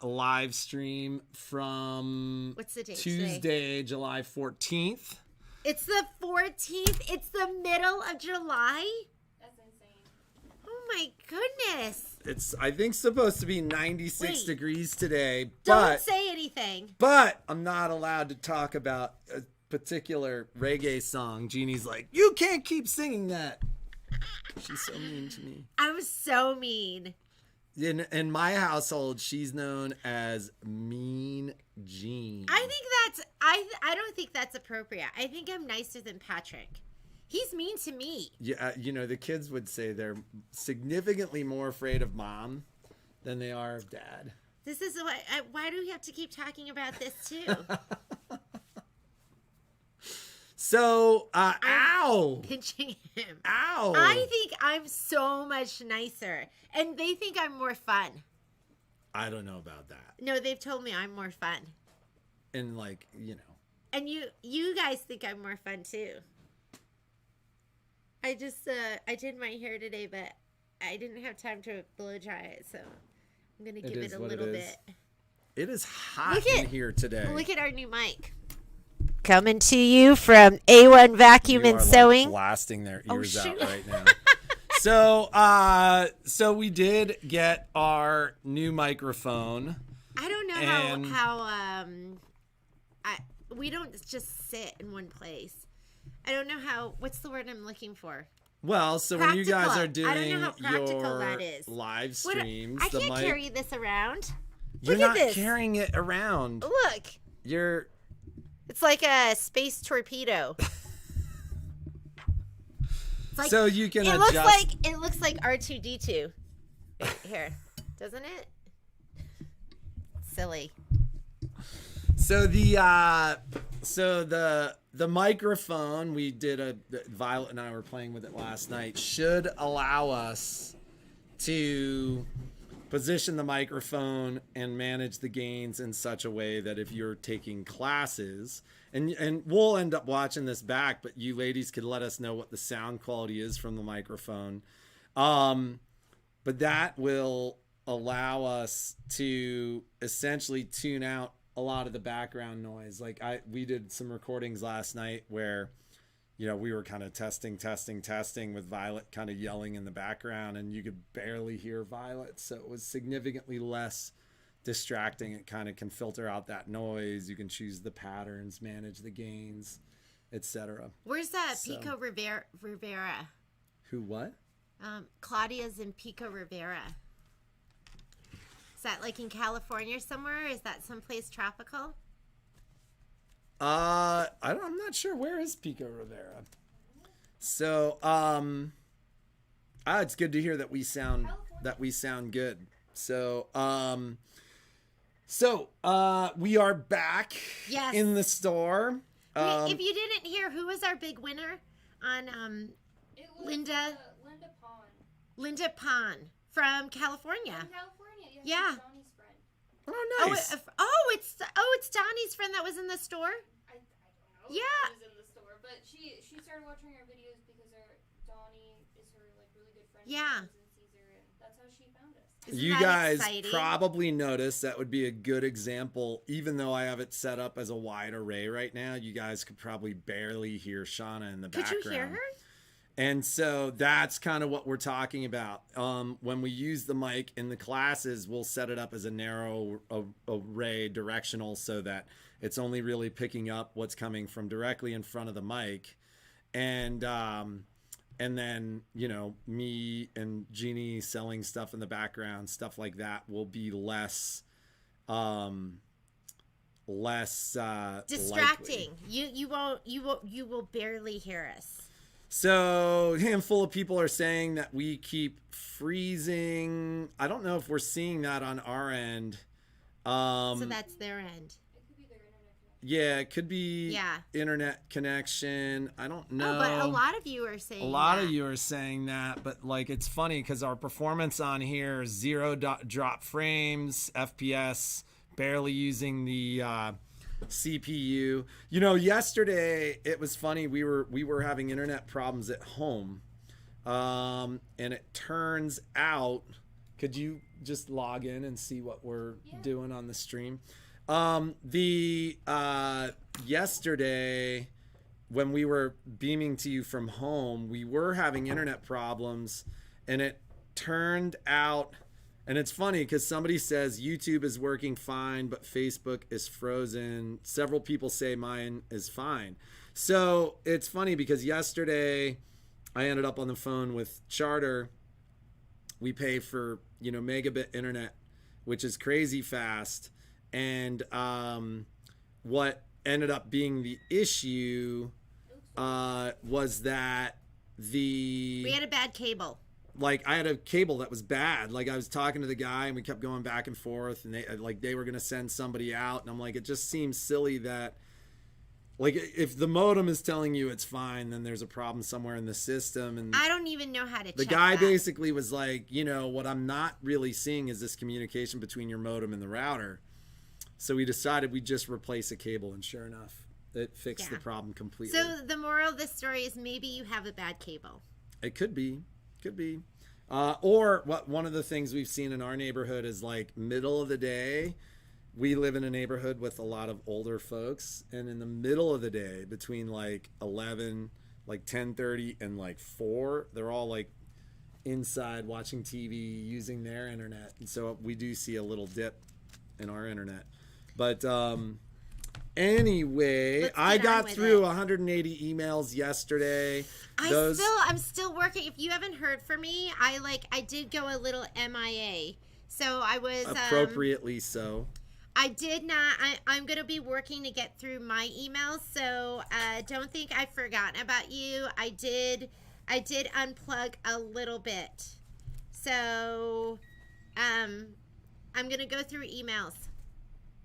live stream from what's the date Tuesday, today? July 14th. It's the 14th. It's the middle of July. That's insane. Oh my goodness. It's, I think, supposed to be 96 degrees today. Don't say anything. But I'm not allowed to talk about a particular reggae song. Jeannie's like, you can't keep singing that. She's so mean to me. I'm so mean. In my household, she's known as Mean Jean. I think that's I don't think that's appropriate. I think I'm nicer than Patrick. He's mean to me. Yeah, you know, the kids would say they're significantly more afraid of mom than they are of dad. This is why do we have to keep talking about this too? So, I'm ow! pinching him. Ow! I think I'm so much nicer, and they think I'm more fun. I don't know about that. No, they've told me I'm more fun. And like, you know. And you guys think I'm more fun too. I just I did my hair today, but I didn't have time to blow dry it, so I'm gonna give it a little bit. It is hot in here today. Look at our new mic. Coming to you from A1 Vacuum and Sewing. Like blasting their ears out right now. So we did get our new microphone. I don't know how we don't just sit in one place. I don't know how. What's the word I'm looking for? Well, so practical. when you guys are doing I don't know how practical your that is. live streams, I can't carry this around. You're Look not at this. carrying it around. Look. It's like a space torpedo. Like, so you can it adjust. It looks like R2D2. Here, doesn't it? Silly. So the microphone we did Violet and I were playing with it last night should allow us to position the microphone and manage the gains in such a way that if you're taking classes, and we'll end up watching this back, but you ladies could let us know what the sound quality is from the microphone. But that will allow us to essentially tune out a lot of the background noise. Like we did some recordings last night where, you know, we were kind of testing with Violet kind of yelling in the background, and you could barely hear Violet. So it was significantly less distracting. It kind of can filter out that noise. You can choose the patterns, manage the gains, etc. Where's that Pico Rivera? Who, what? Claudia's in Pico Rivera. Is that like in California somewhere? Is that someplace tropical? I'm not sure. Where is Pico Rivera? So, it's good to hear that we sound good. So, we are back in the store. If you didn't hear, who was our big winner on It was Linda Pond. Linda Pond from California. From California, Yeah. Donnie's friend. Oh, nice. It's Donnie's friend that was in the store. I don't know. Yeah. If she was in the store, but she started watching our videos because Donnie is her like really good friend. Yeah. And sees her, and that's how she found us. Isn't You that guys exciting? probably noticed that would be a good example. Even though I have it set up as a wide array right now, you guys could probably barely hear Shauna in the background. Could you hear her? And so that's kind of what we're talking about. When we use the mic in the classes, we'll set it up as a narrow array directional so that it's only really picking up what's coming from directly in front of the mic. And then, you know, me and Jeannie selling stuff in the background, stuff like that will be less Distracting. likely. You will barely hear us. So a handful of people are saying that we keep freezing. I don't know if we're seeing that on our end. So that's their end. It could be internet connection. I don't know. Oh, but a lot of you are saying A lot of you are saying that, but like it's funny because our performance on here is 0 drop frames, FPS, barely using the CPU. You know, yesterday it was funny. We were having internet problems at home, and it turns out Could you just log in and see what we're Yeah. doing on the stream? Yesterday, when we were beaming to you from home, we were having internet problems, and it turned out, and it's funny because somebody says YouTube is working fine, but Facebook is frozen. Several people say mine is fine. So it's funny because yesterday I ended up on the phone with Charter. We pay for, megabit internet, which is crazy fast. And what ended up being the issue was that We had a bad cable. like I had a cable that was bad. Like I was talking to the guy and we kept going back and forth, and they were going to send somebody out, and I'm like, it just seems silly that like if the modem is telling you it's fine, then there's a problem somewhere in the system. And I don't even know how to check the guy that. basically was like, what I'm not really seeing is this communication between your modem and the router. So we decided we'd just replace a cable, and sure enough, it fixed the problem completely. So the moral of this story is maybe you have a bad cable. It could be. Or one of the things we've seen in our neighborhood is like middle of the day. We live in a neighborhood with a lot of older folks, and in the middle of the day, between like 11, like 10:30 and like 4, they're all like inside watching TV using their internet. And so we do see a little dip in our internet. But anyway, I got through 180 emails yesterday. I'm still working. If you haven't heard from me, I did go a little MIA. So I was appropriately so. I did not. I'm going to be working to get through my emails. So don't think I've forgotten about you. I did unplug a little bit. So I'm going to go through emails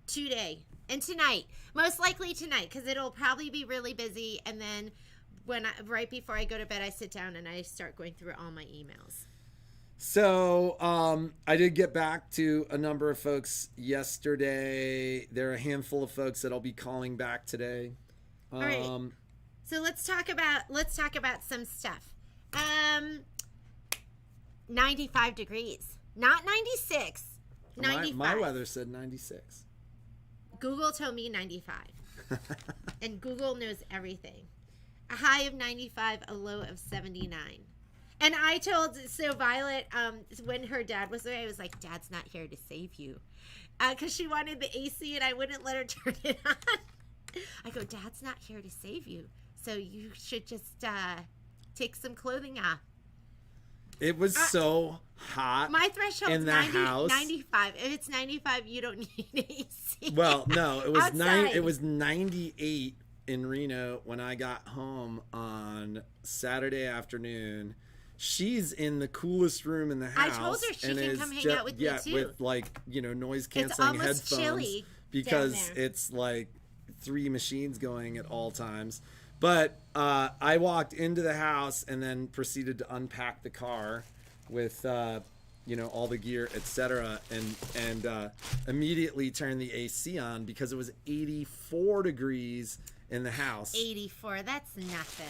today and tonight. Most likely tonight, because it'll probably be really busy. And then right before I go to bed, I sit down and I start going through all my emails. So I did get back to a number of folks yesterday. There are a handful of folks that I'll be calling back today. All right. So let's talk about some stuff. 95 degrees, not 96. 95. My weather said 96. Google told me 95. And Google knows everything. A high of 95, a low of 79. And I told, Violet, when her dad was there, I was like, Dad's not here to save you. Because she wanted the AC and I wouldn't let her turn it on. I go, Dad's not here to save you. So you should just take some clothing off. It was so hot. My threshold in is the house. 95. If it's 95, you don't need AC. Well, no, it was Outside. It was 98 in Reno when I got home on Saturday afternoon. She's in the coolest room in the house. I told her she can come hang out with me too. With noise canceling almost headphones chilly because down there. it's like 3 machines going at all times. But I walked into the house and then proceeded to unpack the car with all the gear, etc., and immediately turned the AC on because it was 84 degrees in the house. 84. That's nothing.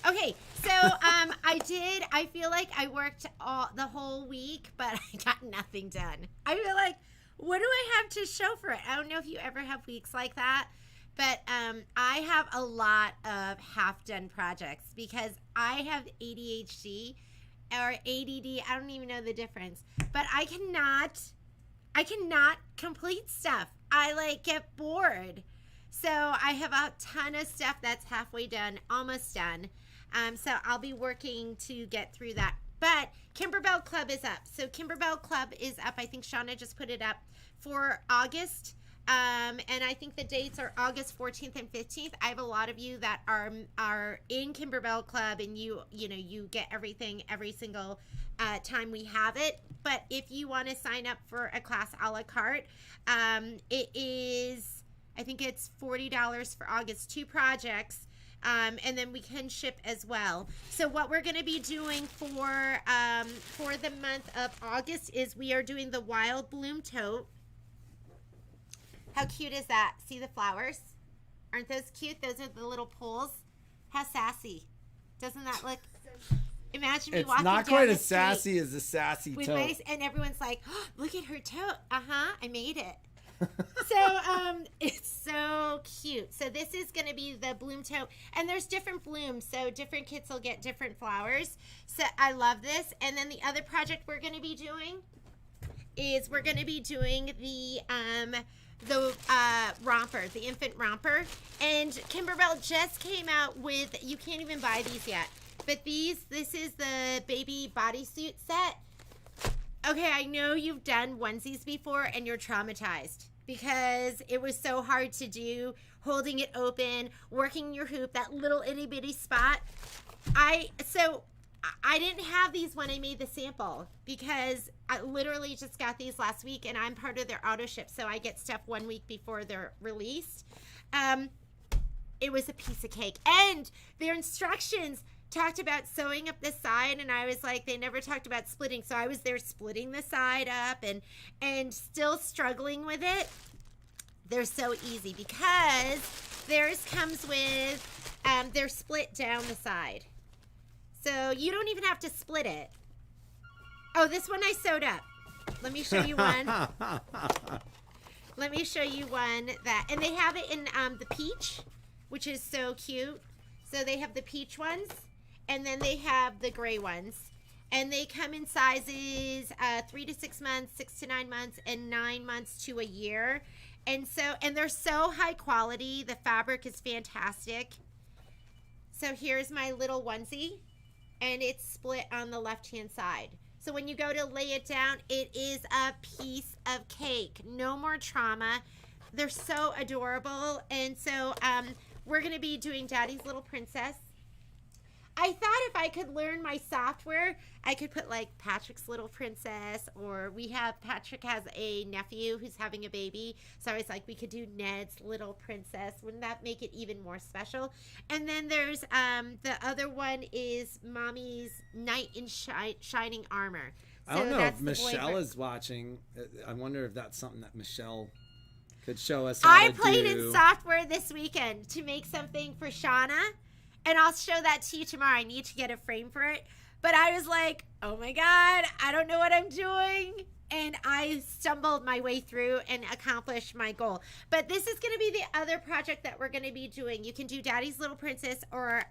Okay, so I feel like I worked the whole week, but I got nothing done. I feel like, what do I have to show for it? I don't know if you ever have weeks like that, but I have a lot of half-done projects because I have ADHD or ADD. I don't even know the difference, but I cannot complete stuff. I get bored. So I have a ton of stuff that's halfway done, almost done. So I'll be working to get through that. But Kimberbell Club is up. So Kimberbell Club is up. I think Shauna just put it up for August. And I think the dates are August 14th and 15th. I have a lot of you that are in Kimberbell Club, and you get everything every single time we have it. But if you want to sign up for a class a la carte, it is, I think it's $40 for August, 2 projects. And then we can ship as well. So what we're going to be doing for the month of August is we are doing the Wild Bloom Tote. How cute is that? See the flowers? Aren't those cute? Those are the little poles. How sassy. Doesn't that look? Imagine me It's walking not down quite the as street sassy as a sassy with tote. and everyone's like, oh, look at her tote. I made it. It's so cute. So this is going to be the bloom tote, and there's different blooms, so different kids will get different flowers. So I love this. And then the other project we're going to be doing is we're going to be doing the romper, the infant romper. And Kimberbell just came out with, you can't even buy these yet, but this is the baby bodysuit set. Okay, I know you've done onesies before and you're traumatized because it was so hard to do, holding it open, working your hoop, that little itty bitty spot. I didn't have these when I made the sample because I literally just got these last week, and I'm part of their auto ship, so I get stuff 1 week before they're released. It was a piece of cake, and their instructions talked about sewing up the side, and I was like, they never talked about splitting, so I was there splitting the side up and still struggling with it. They're so easy because theirs comes with they're split down the side, so you don't even have to split it. Oh, this one I sewed up. Let me show you one. Let me show you one that, and they have it in the peach, which is so cute. So they have the peach ones, and then they have the gray ones, and they come in sizes 3 to 6 months, 6 to 9 months, and 9 months to a year. And they're so high quality. The fabric is fantastic. So here's my little onesie, and it's split on the left-hand side. So when you go to lay it down, it is a piece of cake. No more trauma. They're so adorable. And so we're going to be doing Daddy's Little Princess. I thought if I could learn my software, I could put like Patrick's Little Princess, or Patrick has a nephew who's having a baby. So I was like, we could do Ned's Little Princess. Wouldn't that make it even more special? And then there's the other one is Mommy's Knight in Shining Armor. So I don't know if Michelle is watching. I wonder if that's something that Michelle could show us how I to played do. in software this weekend to make something for Shauna, and I'll show that to you tomorrow. I need to get a frame for it. But I was like, oh my God, I don't know what I'm doing. And I stumbled my way through and accomplished my goal. But this is going to be the other project that we're going to be doing. You can do Daddy's Little Princess or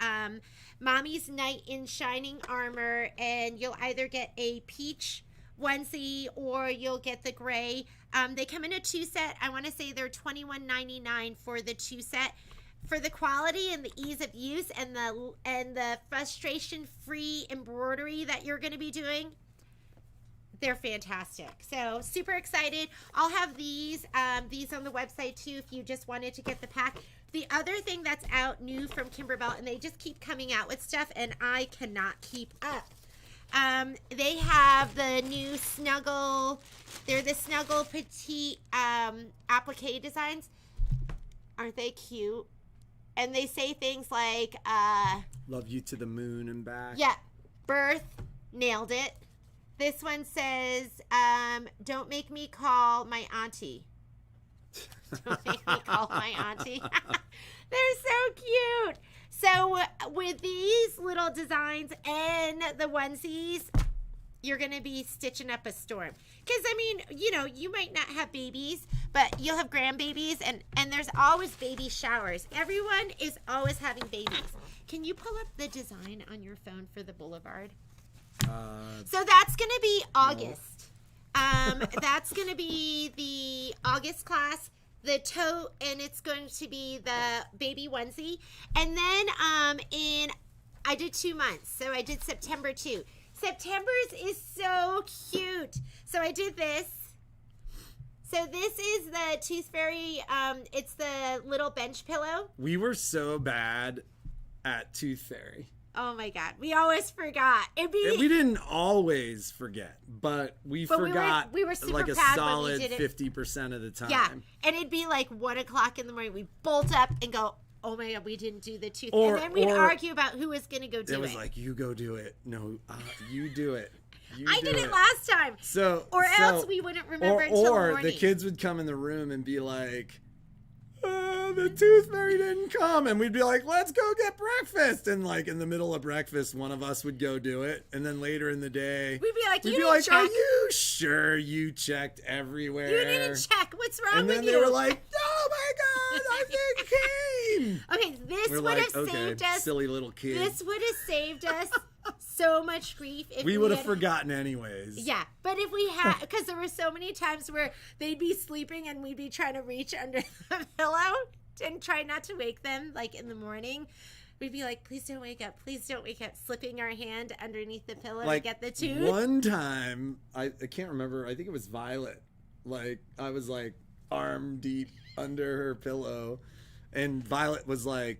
Mommy's Knight in Shining Armor, and you'll either get a peach onesie or you'll get the gray. They come in a 2-set. I want to say they're $21.99 for the 2-set. For the quality and the ease of use and the frustration-free embroidery that you're going to be doing, they're fantastic. So super excited. I'll have these on the website too if you just wanted to get the pack. The other thing that's out new from Kimberbell, and they just keep coming out with stuff, and I cannot keep up. They have the new Snuggle. They're the Snuggle Petite applique designs. Aren't they cute? And they say things like, Love you to the moon and back. yeah, birth, nailed it. This one says, don't make me call my auntie. Don't make me call my auntie. They're so cute. So with these little designs and the onesies, you're going to be stitching up a storm. Because, I mean, you know, you might not have babies, but you'll have grandbabies, and there's always baby showers. Everyone is always having babies. Can you pull up the design on your phone for the Boulevard? So that's going to be August. That's going to be the August class, the tote, and it's going to be the baby onesie. And then I did 2 months, so I did September too. September's is so cute. So I did this. So this is the Tooth Fairy. It's the little bench pillow. We were so bad at Tooth Fairy. Oh my God, we always forgot. We didn't always forget, but we forgot we were super like a proud when we solid did it. 50% of the time. Yeah, and it'd be like 1 o'clock in the morning. We bolt up and go, oh my God, we didn't do the tooth. And then we'd argue about who was going to go do it. It was like, you go do it. No, you do it. I did it last time. Else we wouldn't remember until morning. Or the kids would come in the room and be like, the tooth fairy didn't come. And we'd be like, let's go get breakfast. And like in the middle of breakfast, one of us would go do it. And then later in the day, We'd be like, we'd you be didn't like, check. are you sure you checked everywhere? You didn't check. What's wrong And with then you? they were like, oh my God, I think came. Okay, this We're would like, have saved us. silly little kid. This would have saved us so much grief if we would have had- forgotten anyways. Yeah, but if we had, because there were so many times where they'd be sleeping and we'd be trying to reach under the pillow and try not to wake them, like in the morning. We'd be like, please don't wake up, slipping our hand underneath the pillow Like, to get the tooth. one time, I can't remember, I think it was Violet. Like, I was like arm deep under her pillow, and Violet was like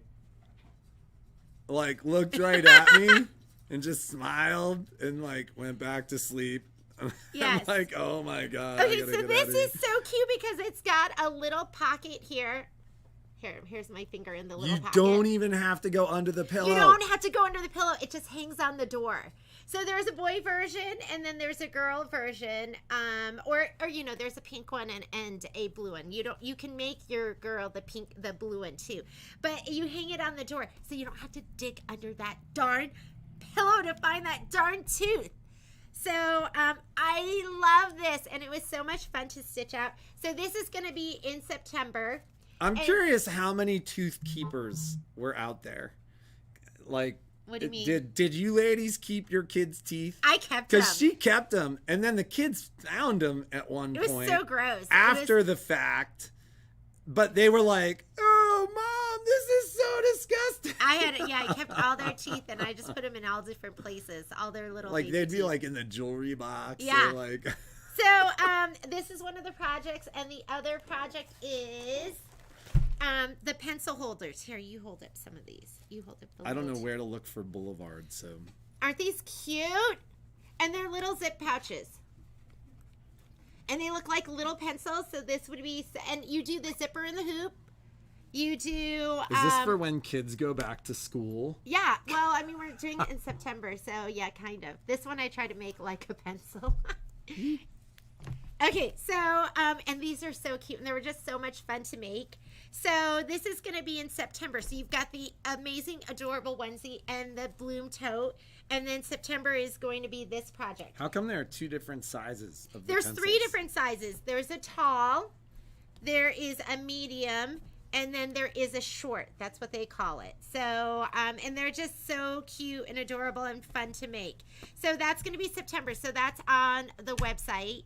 looked right at me and just smiled and like went back to sleep. Yes. I'm like, oh my God. Okay, so this is so cute because it's got a little pocket here. Here's my finger in the little You pocket. don't even have to go under the pillow. You don't have to go under the pillow. It just hangs on the door. So there's a boy version and then there's a girl version. Or you know, there's a pink one and a blue one. You can make your girl the blue one too. But you hang it on the door so you don't have to dig under that darn pillow to find that darn tooth. So I love this, and it was so much fun to stitch out. So this is going to be in September. I'm curious how many tooth keepers were out there. Like, What do you mean? Did you ladies keep your kids' teeth? I kept them. Because she kept them, and then the kids found them at one It was point. so gross. After the fact, but they were like, "Oh, Mom, this is so disgusting." I kept all their teeth, and I just put them in all different places, all their little like baby they'd be teeth. like in the jewelry box. Yeah. Or like. So this is one of the projects, and the other project is the pencil holders. Here, you hold up some of these. You hold up the I don't know little where to look for Boulevard, so. Aren't these cute? And they're little zip pouches. And they look like little pencils, so this would be, and you do the zipper in the hoop. You do. Is this for when kids go back to school? Yeah, well, I mean, we're doing it in September, so yeah, kind of. This one I try to make like a pencil. Okay, so, and these are so cute, and they were just so much fun to make. So this is going to be in September. So you've got the amazing, adorable onesie and the bloom tote, and then September is going to be this project. How come there are two different sizes of the There's pencils? 3 different sizes. There's a tall, there is a medium, and then there is a short. That's what they call it. So, and they're just so cute and adorable and fun to make. So that's going to be September. So that's on the website.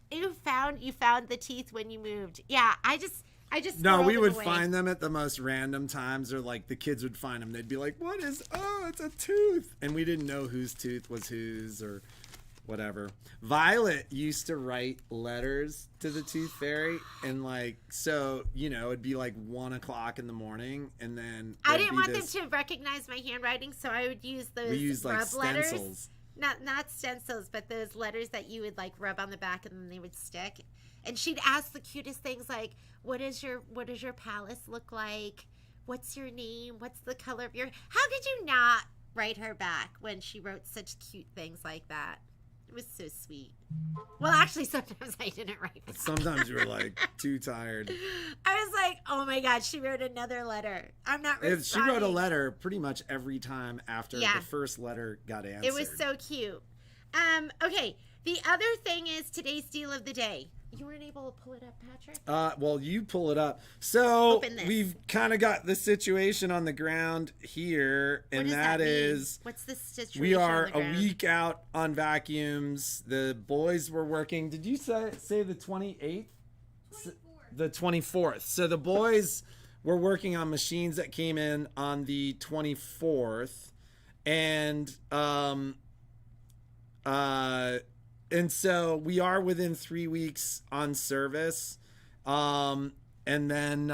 You found the teeth when you moved. Yeah, I just No, throw we them would away. find them at the most random times, or like the kids would find them. They'd be like, "What is? Oh, it's a tooth," and we didn't know whose tooth was whose or whatever. Violet used to write letters to the tooth fairy, and like, so it'd be like 1 o'clock in the morning, and then I there'd didn't be want this- them to recognize my handwriting, so I would use those We used like rub letters. stencils. Not stencils, but those letters that you would like rub on the back and then they would stick. And she'd ask the cutest things like, what does your palace look like? What's your name? What's the color of your... How could you not write her back when she wrote such cute things like that? It was so sweet. Well, actually, sometimes I didn't write back. Sometimes you were like too tired. I was like, oh my God, she wrote another letter. I'm not She responding. wrote a letter pretty much every time after Yeah. the first letter got answered. It was so cute. Okay, the other thing is today's deal of the day. You weren't able to pull it up, Patrick? Well, you pull it up. So Open this. we've kind of got the situation on the ground here, What and does that mean? is What's the situation? we are on the a ground? week out on vacuums. The boys were working. Did you say the 28th? 24. The 24th. So the boys were working on machines that came in on the 24th, and so we are within 3 weeks on service, and then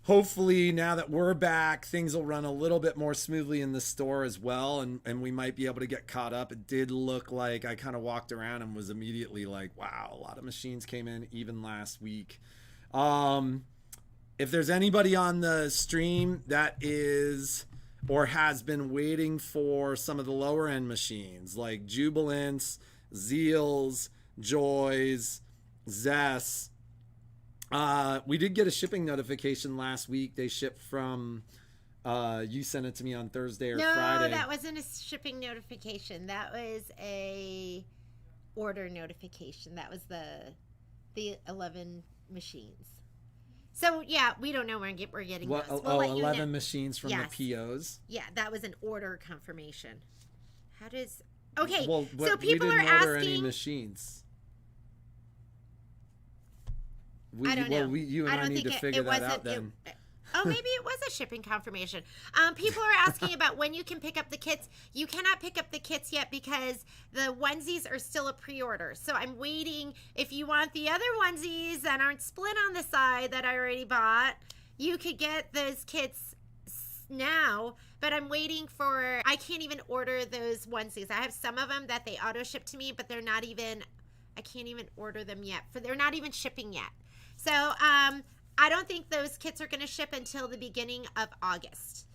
hopefully now that we're back, things will run a little bit more smoothly in the store as well, and we might be able to get caught up. It did look like I kind of walked around and was immediately like, wow, a lot of machines came in even last week. If there's anybody on the stream that is or has been waiting for some of the lower end machines like Jubilance, Zeals, Joys, Zest, We did get a shipping notification last week. They shipped from, you sent it to me on Thursday or Friday. No, that wasn't a shipping notification. That was a order notification. That was the 11 machines. So, yeah, we don't know when we're getting those. We'll let you 11 know. machines from Yes. the POs. Yeah, that was an order confirmation. How does... Okay, Well, so people we are didn't order any asking... machines. I don't know. You and I need to figure that out then. Oh, maybe it was a shipping confirmation. People are asking about when you can pick up the kits. You cannot pick up the kits yet because the onesies are still a pre-order. So I'm waiting. If you want the other onesies that aren't split on the side that I already bought, you could get those kits now. But I'm waiting for, I can't even order those onesies. I have some of them that they auto ship to me, but they're not even, I can't even order them yet. They're not even shipping yet. So, I don't think those kits are going to ship until the beginning of August.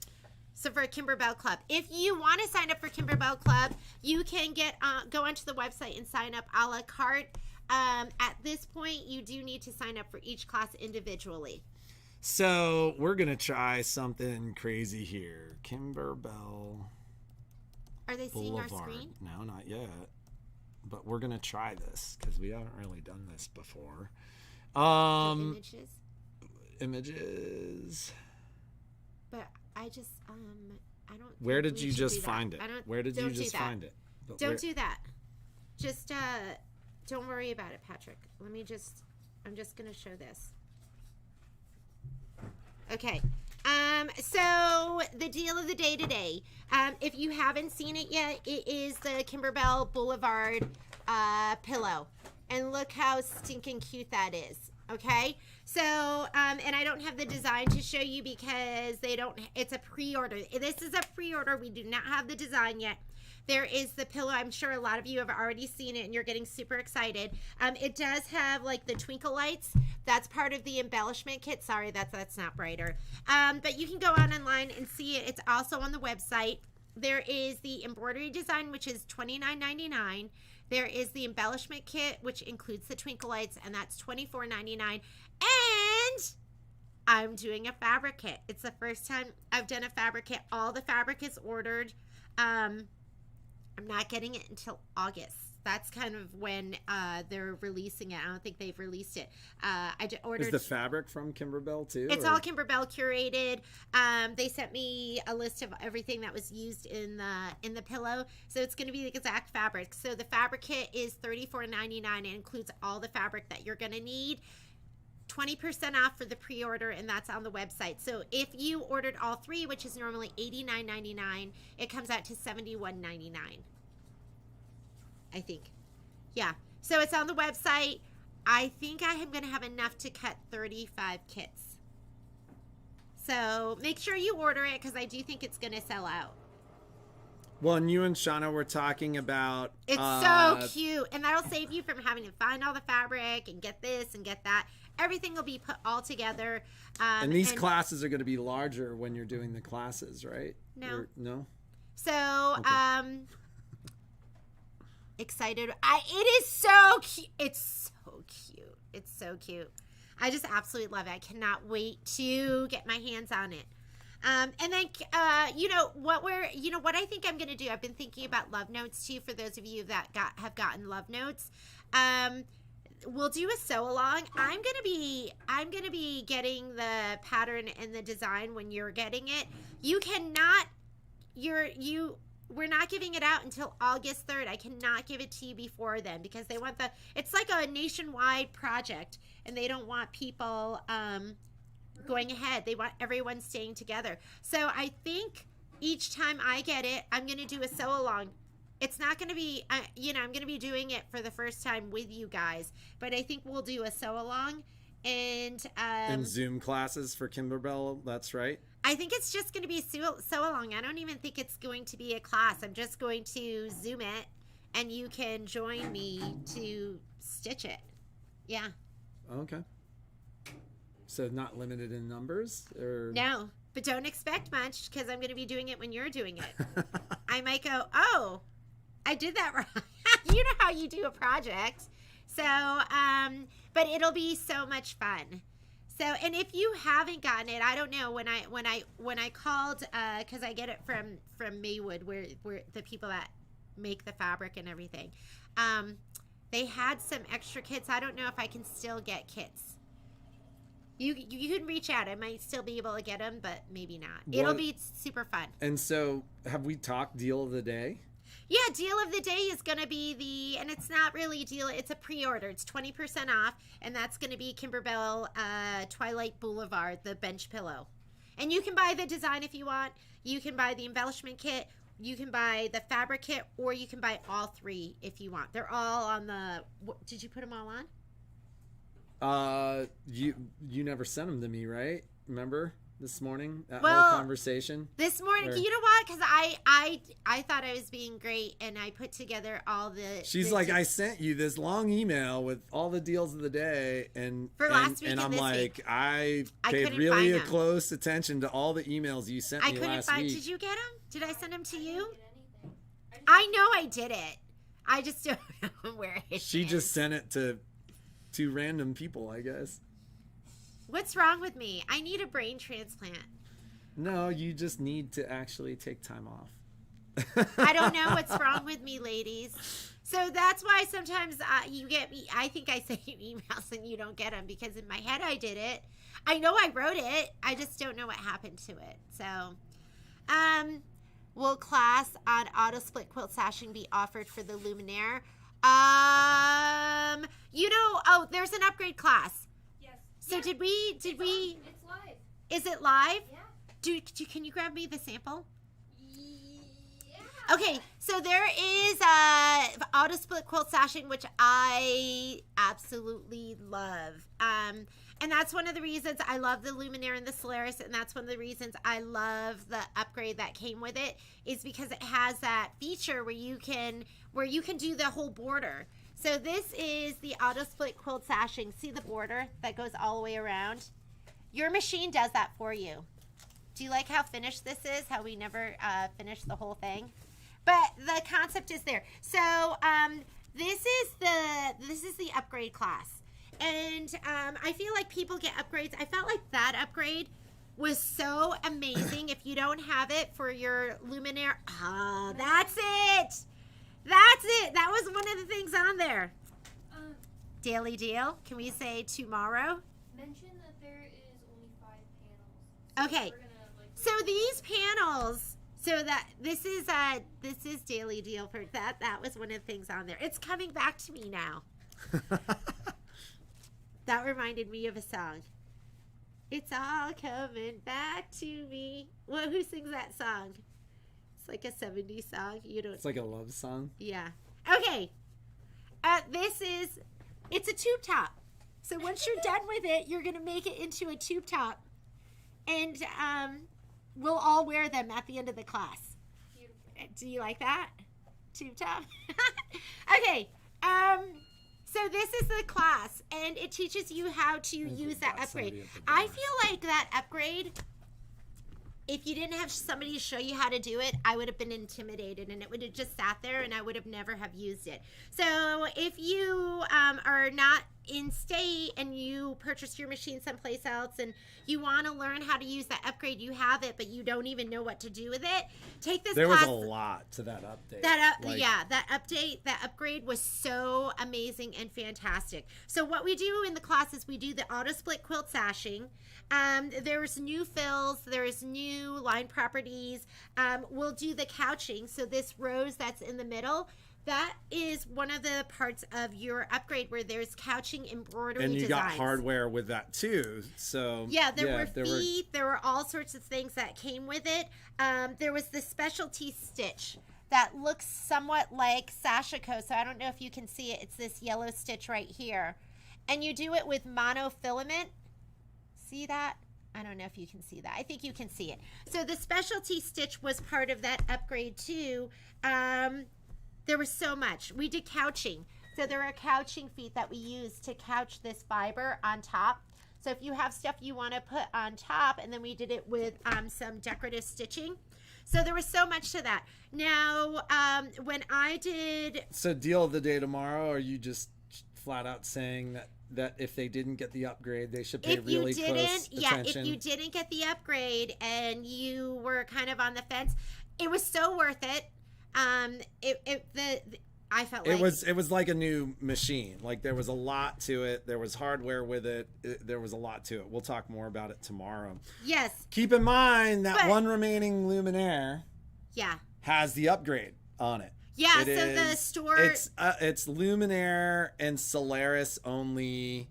So for Kimberbell Club, if you want to sign up for Kimberbell Club, you can go onto the website and sign up a la carte. At this point, you do need to sign up for each class individually. So we're going to try something crazy here. Kimberbell Are they seeing Boulevard. our screen? No, not yet. But we're going to try this because we haven't really done this before. Images. But I just, I don't. Where did you just find it? Where did you just find it? Don't do that. Just, don't worry about it, Patrick. I'm just going to show this. Okay. So the deal of the day today, if you haven't seen it yet, it is the Kimberbell Boulevard pillow. And look how stinking cute that is. Okay. So, and I don't have the design to show you because it's a pre-order. This is a pre-order. We do not have the design yet. There is the pillow. I'm sure a lot of you have already seen it and you're getting super excited. It does have like the twinkle lights. That's part of the embellishment kit. Sorry, that's not brighter. But you can go on online and see it. It's also on the website. There is the embroidery design, which is $29.99. There is the embellishment kit, which includes the twinkle lights, and that's $24.99. And I'm doing a fabric kit. It's the first time I've done a fabric kit. All the fabric is ordered. I'm not getting it until August. That's kind of when they're releasing it. I don't think they've released it. I just ordered. Is the fabric from Kimberbell too? It's all Kimberbell curated. They sent me a list of everything that was used in the pillow, so it's going to be the exact fabric. So the fabric kit is $34.99. It includes all the fabric that you're going to need. 20% off for the pre-order, and that's on the website. So if you ordered all three, which is normally $89.99, it comes out to $71.99. I think. Yeah. So it's on the website. I think I am going to have enough to cut 35 kits. So make sure you order it because I do think it's going to sell out. Well, and you and Shauna were talking about... It's so cute. And that'll save you from having to find all the fabric and get this and get that. Everything will be put all together. And these classes are going to be larger when you're doing the classes, right? No. No? So, okay. Excited. It is so cute. It's so cute. It's so cute. I just absolutely love it. I cannot wait to get my hands on it. And then, what I think I'm going to do, I've been thinking about love notes too, for those of you that have gotten love notes. We'll do a sew along. I'm going to be getting the pattern and the design when you're getting it. We're not giving it out until August 3rd. I cannot give it to you before then because they want it's like a nationwide project and they don't want people, going ahead. They want everyone staying together. So I think each time I get it, I'm going to do a sew along. It's not going to be, I'm going to be doing it for the first time with you guys, but I think we'll do a sew along and Zoom classes for Kimberbell. That's right. I think it's just going to be sew along. I don't even think it's going to be a class. I'm just going to Zoom it and you can join me to stitch it. Yeah. Okay. So not limited in numbers or no, but don't expect much because I'm going to be doing it when you're doing it. I might go, oh, I did that right. You know how you do a project. So, but it'll be so much fun. So, and if you haven't gotten it, I don't know, when I called, because I get it from Maywood, where the people that make the fabric and everything, they had some extra kits. I don't know if I can still get kits. You can reach out. I might still be able to get them, but maybe not. It'll be super fun. And so, have we talked deal of the day? Yeah, deal of the day is going to be and it's not really a deal, it's a pre-order. It's 20% off, and that's going to be Kimberbell Twilight Boulevard, the bench pillow. And you can buy the design if you want. You can buy the embellishment kit. You can buy the fabric kit, or you can buy all three if you want. They're all on the... Did you put them all on? You never sent them to me, right? Remember this morning, that Well, whole conversation? This morning, Or- you know what? Because I thought I was being great, and I put together all the... She's the like, I sent you this long email with all the deals of the day, and For last week and and I'm this like, week. I I paid couldn't really find them. close attention to all the emails you sent I me couldn't last find... week. Did you get them? Did I send them to I you? didn't get anything. I know I did it. I just don't know where it She is. just sent it to two random people, I guess. What's wrong with me? I need a brain transplant. No, you just need to actually take time off. I don't know what's wrong with me, ladies. So that's why sometimes you get me. I think I send you emails and you don't get them, because in my head I did it. I know I wrote it. I just don't know what happened to it. So, will class on auto split quilt sashing be offered for the Luminaire? There's an upgrade class. Yes. So Yeah, did we? It's live. Is it live? Yeah. Can you grab me the sample? Yeah. Okay, so there is auto split quilt sashing, which I absolutely love. And that's one of the reasons I love the Luminaire and the Solaris, and that's one of the reasons I love the upgrade that came with it, is because it has that feature where you can do the whole border. So this is the auto split quilt sashing. See the border that goes all the way around? Your machine does that for you. Do you like how finished this is? How we never finish the whole thing? But the concept is there. So this is the upgrade class. And I feel like people get upgrades. I felt like that upgrade was so amazing. If you don't have it for your Luminaire, that's it. That's it. That was one of the things on there. Daily deal. Can we say tomorrow? Mention that there is only 5 panels. Okay. We're gonna, So these panels, so that this is daily deal for that. That was one of the things on there. It's coming back to me now. That reminded me of a song. It's all coming back to me. Well, who sings that song? It's like a 70s song. You don't. It's like a love song. Yeah. Okay. It's a tube top. So once you're done with it, you're gonna make it into a tube top, and we'll all wear them at the end of the class. Beautiful. Do you like that? Tube top? Okay. So this is the class, and it teaches you how to use that got somebody upgrade. at the I door. feel like that upgrade, if you didn't have somebody show you how to do it, I would have been intimidated, and it would have just sat there, and I would have never have used it. So if you are not in state and you purchase your machine someplace else and you want to learn how to use that upgrade, you have it, but you don't even know what to do with it, take this There class. was a lot to that update. That upgrade was so amazing and fantastic. So what we do in the class is we do the auto split quilt sashing. There's new fills, there's new line properties. We'll do the couching. So this rose that's in the middle, that is one of the parts of your upgrade where there's couching embroidery and you designs. got hardware with that too. So Yeah, there were feet. There were all sorts of things that came with it. There was the specialty stitch that looks somewhat like Sashiko. So I don't know if you can see it. It's this yellow stitch right here. And you do it with monofilament. See that? I don't know if you can see that. I think you can see it. So the specialty stitch was part of that upgrade too. There was so much. We did couching. So there are couching feet that we use to couch this fiber on top. So if you have stuff you want to put on top, and then we did it with some decorative stitching. So there was so much to that. Now, when I did... So deal of the day tomorrow, or are you just flat out saying that if they didn't get the upgrade, they should pay If you really didn't, close attention. if you didn't get the upgrade and you were kind of on the fence, it was so worth it. I felt like it was like a new machine. Like there was a lot to it. There was hardware with it. There was a lot to it. We'll talk more about it tomorrow. Yes. Keep in mind that But- one remaining Luminaire Yeah. has the upgrade on it. Yeah. It So the is- store. It's Luminaire and Solaris only.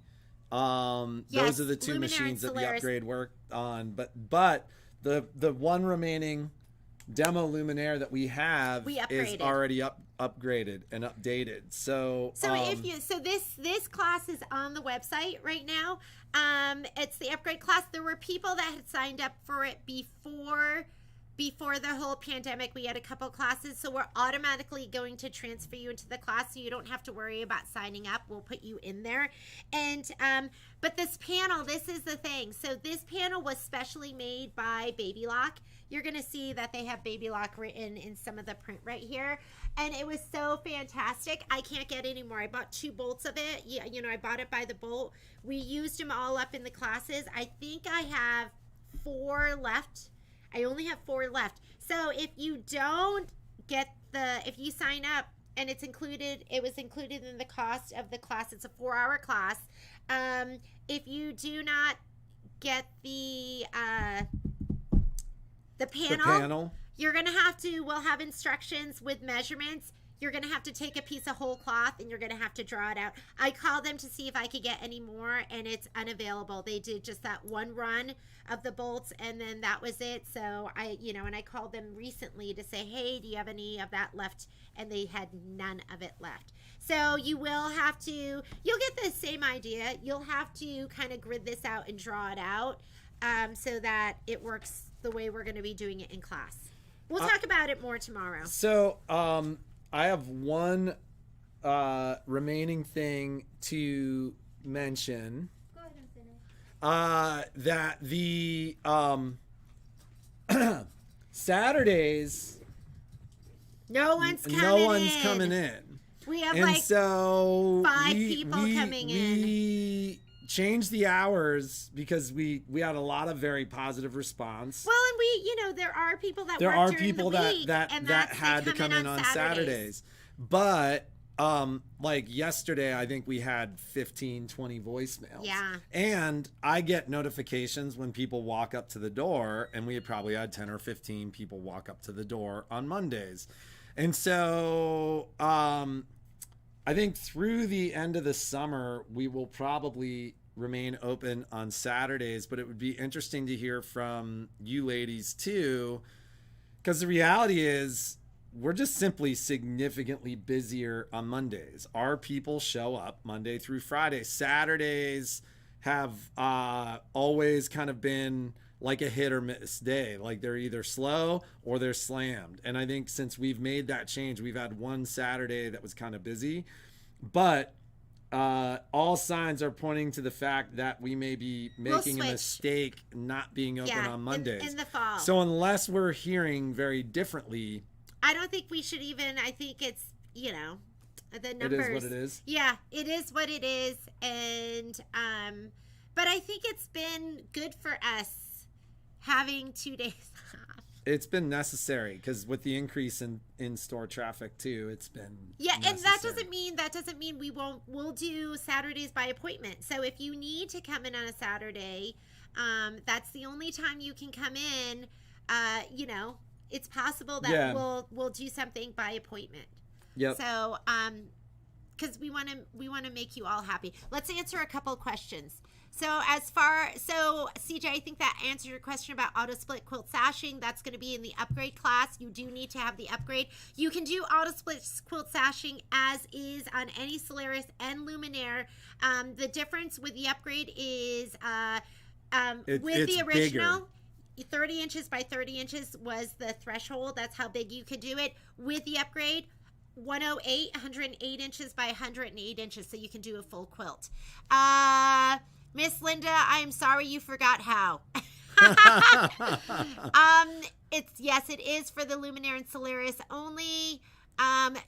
Yes, Those are the two Luminaire machines and that the Solaris. upgrade worked on. But the one remaining demo Luminaire that we have We is upgraded. already upgraded and updated. So This class is on the website right now. It's the upgrade class. There were people that had signed up for it before the whole pandemic. We had a couple classes, so we're automatically going to transfer you into the class, so you don't have to worry about signing up. We'll put you in there. And but this panel, this is the thing. So this panel was specially made by Baby Lock. You're going to see that they have Baby Lock written in some of the print right here. And it was so fantastic. I can't get any more. I bought 2 bolts of it. Yeah, I bought it by the bolt. We used them all up in the classes. I think I have 4 left. I only have 4 left. So if you don't get if you sign up and it was included in the cost of the class, it's a 4-hour class. If you do not get the panel, you're going to we'll have instructions with measurements. You're going to have to take a piece of whole cloth and you're going to have to draw it out. I called them to see if I could get any more and it's unavailable. They did just that one run of the bolts and then that was it. So and I called them recently to say, hey, do you have any of that left? And they had none of it left. So you'll get the same idea. You'll have to kind of grid this out and draw it out so that it works the way we're going to be doing it in class. We'll talk about it more tomorrow. So, I have one remaining thing to mention. Go ahead and finish. That the Saturdays, No one's coming in. We have and so 5 people coming in. We changed the hours because we had a lot of very positive response. Well, and there are people that There work are during people the week, that and had to come in on Saturdays. But like yesterday, I think we had 15, 20 voicemails. Yeah. And I get notifications when people walk up to the door, and we had probably had 10 or 15 people walk up to the door on Mondays. And so I think through the end of the summer, we will probably remain open on Saturdays, but it would be interesting to hear from you ladies too, because the reality is we're just simply significantly busier on Mondays. Our people show up Monday through Friday. Saturdays have always kind of been like a hit or miss day. Like they're either slow or they're slammed. And I think since we've made that change, we've had one Saturday that was kind of busy, but all signs are pointing to the fact that we may be making a mistake not being open on Mondays in the fall. So unless we're hearing very differently, I don't think we should even. I think it's the numbers. It is what it is. Yeah, it is what it is, and but I think it's been good for us having 2 days off. It's been necessary because with the increase in store traffic too, it's been necessary. And that doesn't mean we'll do Saturdays by appointment. So if you need to come in on a Saturday, that's the only time you can come in. It's possible that we'll do something by appointment. Yep. So because we want to make you all happy. Let's answer a couple of questions. So CJ, I think that answered your question about auto split quilt sashing. That's going to be in the upgrade class. You do need to have the upgrade. You can do auto split quilt sashing as is on any Solaris and Luminaire. The difference with the upgrade is with the original, bigger. 30 inches by 30 inches was the threshold. That's how big you could do it. With the upgrade, 108 inches by 108 inches, so you can do a full quilt. Miss Linda, I am sorry you forgot how. It is for the Luminaire and Solaris only.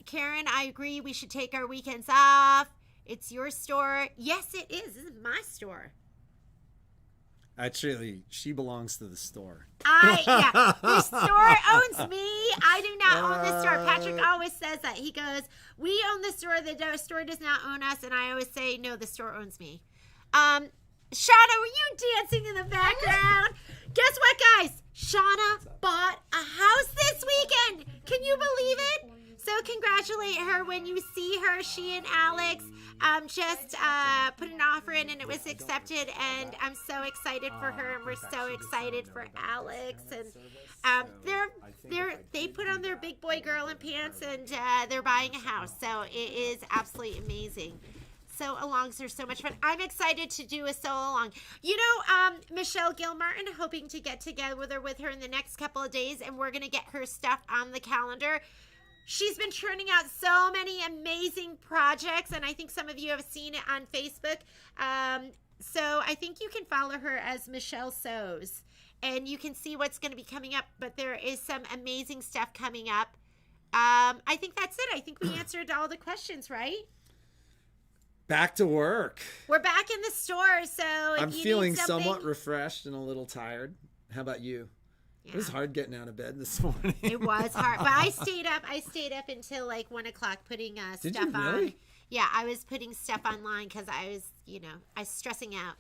Karen, I agree we should take our weekends off. It's your store. Yes, it is. This is my store. Actually, she belongs to the store. The store owns me. I do not own the store. Patrick always says that. He goes, we own the store. The store does not own us. And I always say, no, the store owns me. Shauna, were you dancing in the background? Guess what, guys? Shauna bought a house this weekend. Can you believe it? So congratulate her when you see her. She and Alex just put an offer in and it was accepted, and I'm so excited for her, and we're so excited for Alex. And they put on their big boy girl in pants, and they're buying a house. So it is absolutely amazing. So alongs are so much fun. I'm excited to do a solo along. You know, Michelle Gilmartin, hoping to get together with her in the next couple of days, and we're going to get her stuff on the calendar. She's been churning out so many amazing projects, and I think some of you have seen it on Facebook. So I think you can follow her as Michelle Sews, and you can see what's going to be coming up. But there is some amazing stuff coming up. I think that's it. I think we answered all the questions, right? Back to work. We're back in the store, so if I'm you feeling need something, somewhat refreshed and a little tired. How about you? yeah. It was hard getting out of bed this morning. It was hard, but I stayed up until like 1 o'clock putting Did stuff you really? on. Yeah, I was putting stuff online because I was, I was stressing out.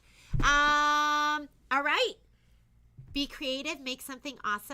All right. Be creative, make something awesome.